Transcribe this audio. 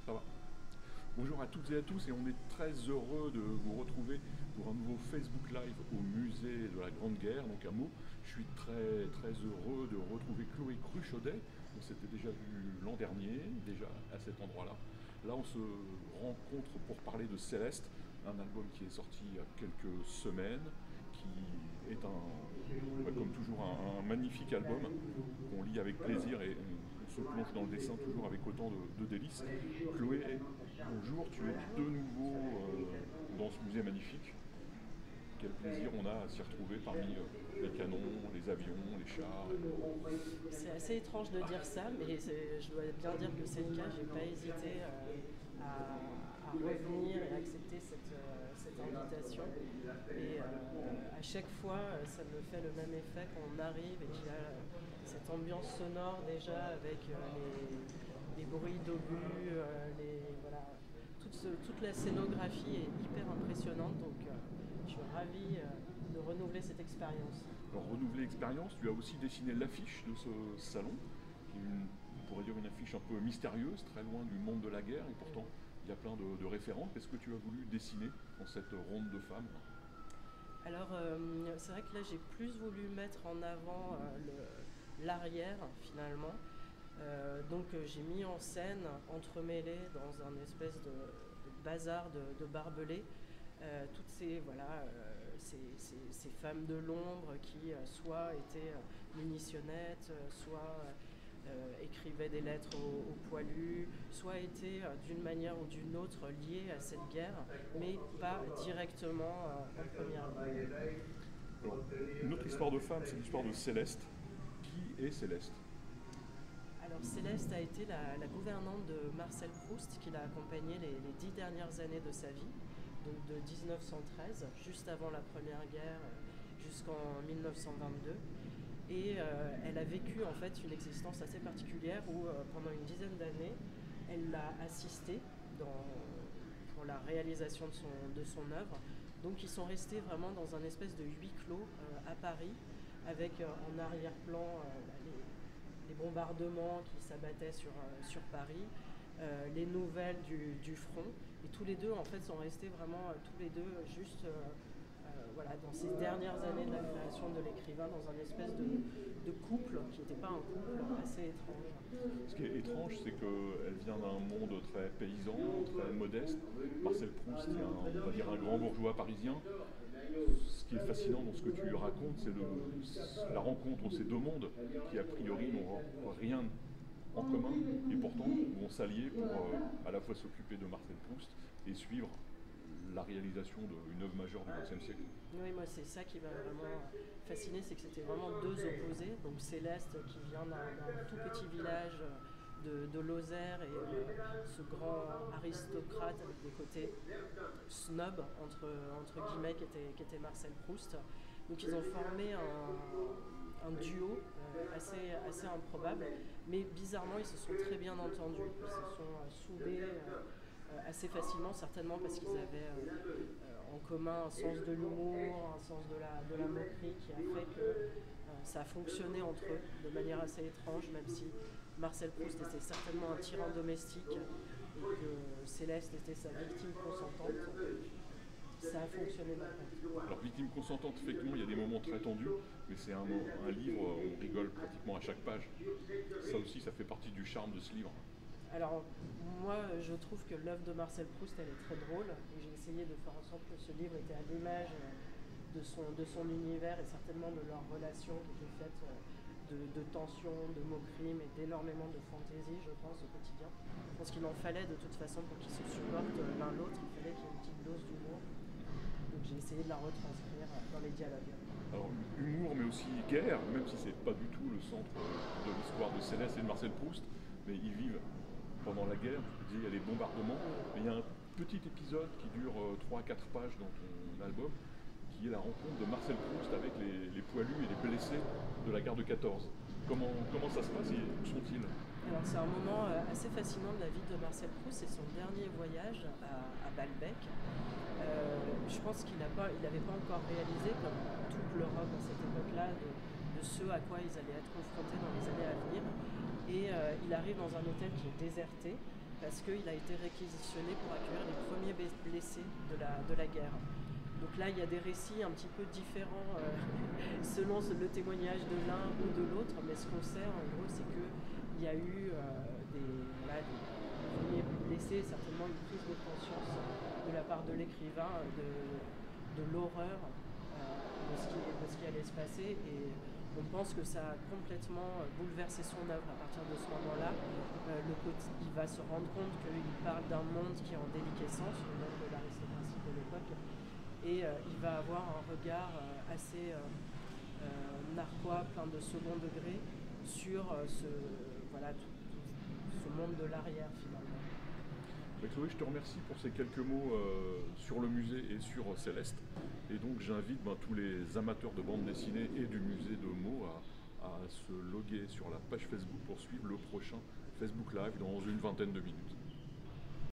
Ça va. Bonjour à toutes et à tous et on est très heureux de vous retrouver pour un nouveau Facebook Live au musée de la Grande Guerre, donc à Meaux. Je suis très heureux de retrouver Chloé Cruchaudet. On s'était déjà vu l'an dernier, déjà à cet endroit-là. Là, on se rencontre pour parler de Céleste, un album qui est sorti il y a quelques semaines, qui est comme toujours, un magnifique album qu'on lit avec plaisir et on se plonge dans le dessin toujours avec autant de délices. Chloé, bonjour, tu es de nouveau dans ce musée magnifique. Quel plaisir on a à s'y retrouver parmi les canons, les avions, les chars. C'est assez étrange de dire ça, mais je dois bien dire que c'est le cas. J'ai pas hésité à revenir et accepter cette invitation. Et à chaque fois, ça me fait le même effet quand on arrive et qu'il y a cette ambiance sonore déjà avec les bruits d'obus, voilà, toute la scénographie est hyper impressionnante. Donc, je suis ravie de renouveler cette expérience. Alors, renouveler l'expérience, tu as aussi dessiné l'affiche de ce salon, qui est on pourrait dire une affiche un peu mystérieuse, très loin du monde de la guerre, et pourtant il y a plein de références. Qu'est-ce que tu as voulu dessiner dans cette ronde de femmes? Alors, c'est vrai que là, j'ai plus voulu mettre en avant l'arrière, finalement. Donc, j'ai mis en scène, entremêlé dans un espèce de bazar de barbelés, toutes ces femmes de l'ombre qui soit étaient munitionnettes, soit écrivaient des lettres aux poilus, soit étaient d'une manière ou d'une autre liées à cette guerre, mais pas directement en première ligne. Alors, une autre histoire de femme, c'est l'histoire de Céleste. Qui est Céleste? Alors Céleste a été la gouvernante de Marcel Proust qui l'a accompagnée les 10 dernières années de sa vie, donc de 1913, juste avant la Première Guerre, jusqu'en 1922. Et elle a vécu en fait une existence assez particulière où pendant une dizaine d'années, elle l'a assistée pour la réalisation de son œuvre. Donc ils sont restés vraiment dans un espèce de huis clos à Paris, avec en arrière-plan les bombardements qui s'abattaient sur Paris, les nouvelles du front. Et tous les deux en fait sont restés vraiment tous les deux juste voilà, dans ces dernières années de la création de l'écrivain, dans un espèce de couple qui n'était pas un couple assez étrange. Ce qui est étrange, c'est qu'elle vient d'un monde très paysan, très modeste. Marcel Proust, qui est on va dire un grand bourgeois parisien. Ce qui est fascinant dans ce que tu racontes, c'est la rencontre entre ces deux mondes qui, a priori, n'ont rien en commun et pourtant vont s'allier pour à la fois s'occuper de Marcel Proust et suivre la réalisation d'une œuvre majeure du XXe siècle. Oui, moi c'est ça qui m'a vraiment fasciné, c'est que c'était vraiment deux opposés. Donc Céleste qui vient d'un tout petit village de Lozère et ce grand aristocrate avec des côtés snob entre guillemets qui était Marcel Proust. Donc ils ont formé un duo assez improbable, mais bizarrement ils se sont très bien entendus, ils se sont soudés assez facilement, certainement parce qu'ils avaient en commun un sens de l'humour, un sens de la moquerie qui a fait que ça a fonctionné entre eux de manière assez étrange, même si Marcel Proust était certainement un tyran domestique et que Céleste était sa victime consentante. Ça a fonctionné maintenant. Alors, Victime consentante, effectivement, il y a des moments très tendus, mais c'est un livre où on rigole pratiquement à chaque page. Ça aussi, ça fait partie du charme de ce livre. Alors, moi, je trouve que l'œuvre de Marcel Proust, elle est très drôle, et j'ai essayé de faire en sorte que ce livre était à l'image de son univers et certainement de leur relation qui était faite de tension, de moquerie, mais d'énormément de fantaisie, je pense, au quotidien. Je pense qu'il en fallait de toute façon pour qu'ils se supportent l'un l'autre, il fallait qu'il y ait une petite dose d'humour. Donc j'ai essayé de la retranscrire dans les dialogues. Alors, humour, mais aussi guerre, même si c'est pas du tout le centre de l'histoire de Céleste et de Marcel Proust, mais ils vivent pendant la guerre. Tu disais, il y a des bombardements, mais il y a un petit épisode qui dure 3-4 pages dans ton album, qui est la rencontre de Marcel Proust avec les poilus et les blessés de la guerre de 14. Comment ça se passe et où sont-ils? Alors c'est un moment assez fascinant de la vie de Marcel Proust, c'est son dernier voyage à Balbec. Je pense qu'il n'avait pas encore réalisé, comme toute l'Europe à cette époque-là, de ce à quoi ils allaient être confrontés dans les années à venir. Et il arrive dans un hôtel qui est déserté, parce qu'il a été réquisitionné pour accueillir les premiers blessés de la guerre. Donc là, il y a des récits un petit peu différents selon le témoignage de l'un ou de l'autre, mais ce qu'on sait en gros, c'est qu'il y a eu des premiers blessés, certainement une prise de conscience de la part de l'écrivain de l'horreur de ce qui allait se passer, et on pense que ça a complètement bouleversé son œuvre à partir de ce moment-là. Il va se rendre compte qu'il parle d'un monde qui est en déliquescence, le monde de l'aristocratie de l'époque, et il va avoir un regard assez narquois, plein de second degré, sur ce monde de l'arrière finalement. Chloé, je te remercie pour ces quelques mots sur le musée et sur Céleste. Et donc j'invite tous les amateurs de bande dessinée et du musée de Meaux à se loguer sur la page Facebook pour suivre le prochain Facebook Live dans une vingtaine de minutes.